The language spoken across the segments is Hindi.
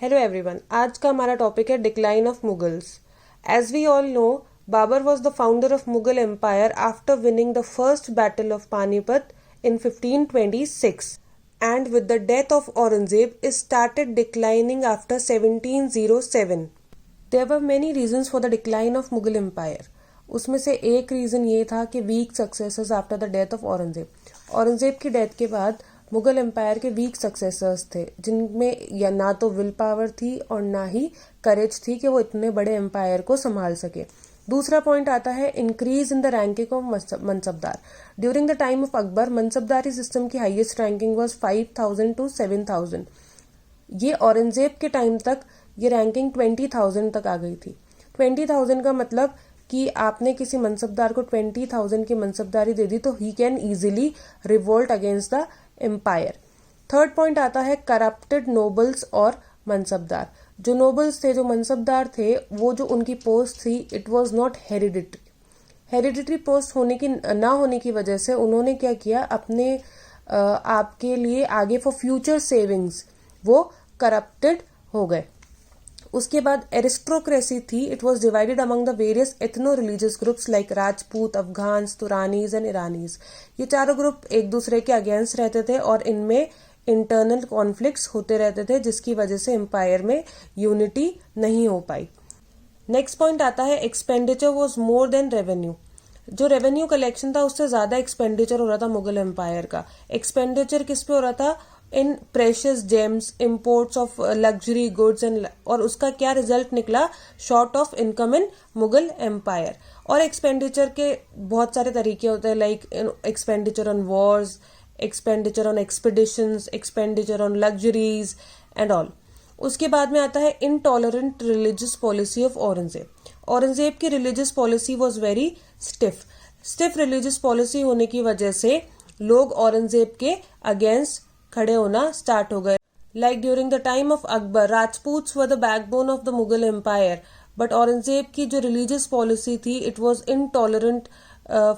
हेलो एवरीवन, आज का हमारा टॉपिक है decline of Mughals. As we all know, Babur was the founder of Mughal empire after winning the first battle of Panipat in 1526, and with the death of Aurangzeb, it started declining after 1707. There were many reasons for the decline of Mughal Empire. उसमें से एक रीज़न ये था कि weak successors after the death of Aurangzeb. Aurangzeb की डेथ के बाद मुगल एम्पायर के वीक सक्सेसर्स थे, जिनमें या ना तो विल पावर थी और ना ही करेज थी कि वो इतने बड़े एम्पायर को संभाल सके। दूसरा पॉइंट आता है increase in the ranking of mansabdar. During the time of Akbar, मनसबदारी system की हाईएस्ट रैंकिंग वाज 5000 to 7000। ये औरंगजेब के टाइम तक ये रैंकिंग 20,000 तक आ गई थी। 20,000 का मतलब कि आपने किसी मनसबदार को 20,000 की मनसबदारी दे दी तो ही can easily revolt against the empire. Third point आता है करप्टेड नोबल्स और मनसबदार। जो नोबल्स थे, जो मनसबदार थे, वो जो उनकी पोस्ट थी, it was not hereditary post होने की ना होने की वजह से उन्होंने क्या किया, अपने आपके लिए आगे फॉर फ्यूचर सेविंग्स वो करप्टेड हो गए। उसके बाद एरिस्टोक्रेसी थी। It was divided among the various ethno religious groups like Rajput, Afghans, Turanis and Iranis. ये चारों ग्रुप एक दूसरे के अगेंस्ट रहते थे और इनमें इंटरनल कॉन्फ्लिक्ट्स होते रहते थे, जिसकी वजह से एम्पायर में यूनिटी नहीं हो पाई। नेक्स्ट पॉइंट आता है expenditure was more than revenue. जो रेवेन्यू कलेक्शन था उससे ज्यादा एक्सपेंडिचर हो रहा था मुगल एम्पायर का। एक्सपेंडिचर किस पे हो रहा था? In precious gems, imports of luxury goods and, और उसका क्या रिजल्ट निकला? Short of income in Mughal empire. और एक्सपेंडिचर के बहुत सारे तरीके होते हैं, like expenditure on wars, expenditure on expeditions, expenditure on luxuries and all. उसके बाद में आता है intolerant religious policy of Aurangzeb. Aurangzeb की religious policy was very stiff religious policy होने की वजह से लोग औरंगजेब के अगेंस्ट खड़े होना स्टार्ट हो गए। Like during the time of Akbar, Rajputs were the backbone of the Mughal empire, but Aurangzeb की जो रिलीजियस पॉलिसी थी, it was intolerant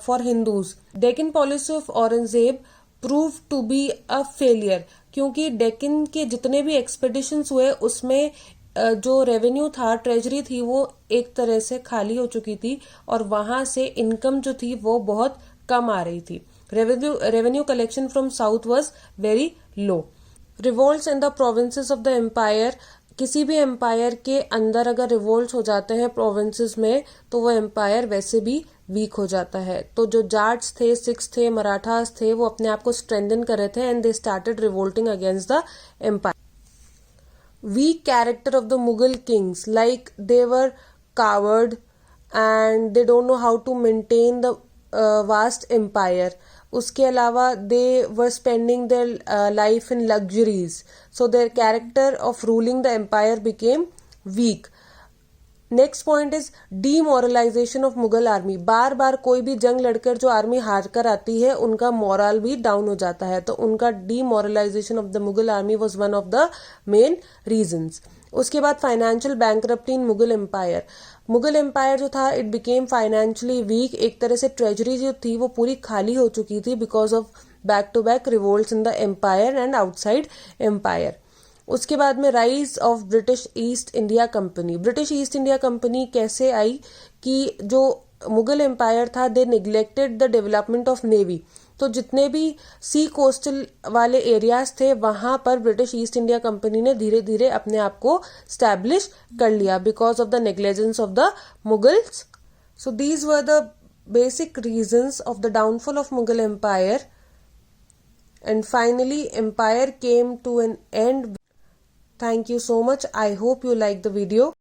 for Hindus. Deccan policy of Aurangzeb prove to be a failure, क्योंकि डेक्कन के जितने भी एक्सपेडिशंस हुए उसमें जो रेवेन्यू था, ट्रेजरी थी, वो एक तरह से खाली हो चुकी थी और वहां से इनकम जो थी वो बहुत कम आ रही थी। Revenue collection from south was very low. Revolts in the provinces of the empire. किसी भी एम्पायर के अंदर अगर रिवोल्ट्स हो जाते हैं प्रोविंसेस में, तो वो एम्पायर वैसे भी वीक हो जाता है। तो जो जाट्स थे, सिख्स थे, मराठास थे, वो अपने आप को स्ट्रेंथन कर रहे थे and they started revolting against the empire. Weak character of the Mughal kings, like they were coward and they don't know how to maintain the vast empire. उसके अलावा they were spending their life in luxuries, so their character of ruling the empire became weak. Next point is demoralisation of Mughal army. बार बार कोई भी जंग लड़कर जो आर्मी हार कर आती है, उनका मोरल भी डाउन हो जाता है, तो उनका demoralisation of the Mughal army was one of the main reasons. उसके बाद financial bankruptcy in Mughal empire. Mughal empire जो था, इट बिकेम फाइनेंशियली वीक। एक तरह से ट्रेजरी जो थी वो पूरी खाली हो चुकी थी because of back to back revolts in the empire and outside empire. उसके बाद में rise of British East India company. British East India company कैसे आई कि जो मुगल एम्पायर था, they neglected the development of navy. तो जितने भी सी कोस्टल वाले एरियाज थे, वहां पर ब्रिटिश ईस्ट इंडिया कंपनी ने धीरे धीरे अपने आप को स्टैब्लिश कर लिया because of the negligence of the Mughals. So these were the basic reasons of the downfall of Mughal empire, and finally empire came to an end. Thank you so much. I hope you like the video.